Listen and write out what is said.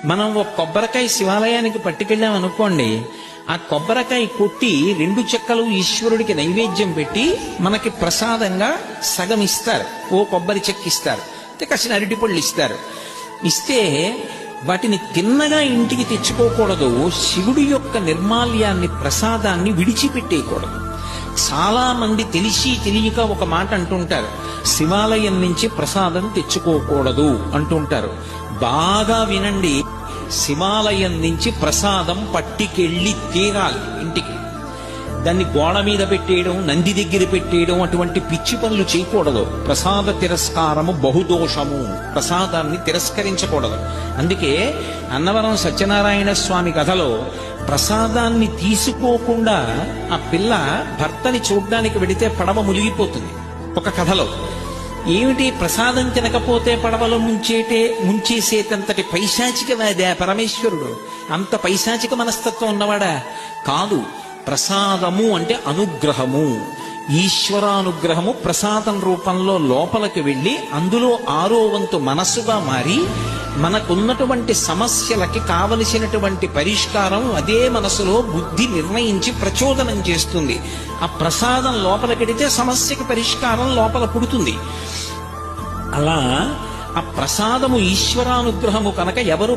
మనం ఒక కొబ్బరికాయ శివాలయానికి పట్టుకెళ్ళాం అనుకోండి, ఆ కొబ్బరికాయ కొట్టి 2 చెక్కలు ఈశ్వరుడికి నైవేద్యం పెట్టి మనకి ప్రసాదంగా సగం ఇస్తారు, ఓ కొబ్బరి చెక్క ఇస్తారు, కాసిన అరటిపళ్ళు ఇస్తారు. ఇస్తే వాటిని తిన్నగా ఇంటికి తెచ్చుకోకూడదు. శివుడి యొక్క నిర్మాల్యాన్ని, ప్రసాదాన్ని విడిచిపెట్టేయకూడదు. చాలా మంది తెలిసి తెలియక ఒక మాట అంటుంటారు, శివాలయం నుంచి ప్రసాదం తెచ్చుకోకూడదు అంటుంటారు. బాగా వినండి, శివాలయం నుంచి ప్రసాదం పట్టికెళ్ళి తీరాలి ఇంటికి. దాన్ని గోడ మీద పెట్టేయడం, నంది దగ్గర పెట్టేయడం, అటువంటి పిచ్చి పనులు చేయకూడదు. ప్రసాద తిరస్కారము బహుదోషము, ప్రసాదాన్ని తిరస్కరించకూడదు. అందుకే అన్నవరం సత్యనారాయణ స్వామి కథలో ప్రసాదాన్ని తీసుకోకుండా ఆ పిల్ల భర్తని చూడ్డానికి వెడితే పడవ మునిగిపోతుంది. ఒక కథలో ఏమిటి, ప్రసాదం తినకపోతే పడవలో ముంచేసేటంతటి పైశాచికవాదా పరమేశ్వరుడు? అంత పైశాచిక మనస్తత్వం ఉన్నవాడా? కాదు. ప్రసాదము అంటే అనుగ్రహము, ఈశ్వరానుగ్రహము ప్రసాదం రూపంలో లోపలికి వెళ్ళి అందులో 6వ వంతు మనస్సుగా మారి మనకున్నటువంటి సమస్యలకి కావలసినటువంటి పరిష్కారం అదే మనసులో బుద్ధి నిర్ణయించి ప్రచోదనం చేస్తుంది. ఆ ప్రసాదం లోపలికెడితే సమస్యకి పరిష్కారం లోపల పుడుతుంది. అలా ఆ ప్రసాదము ఈశ్వరానుగ్రహము కనుక ఎవరు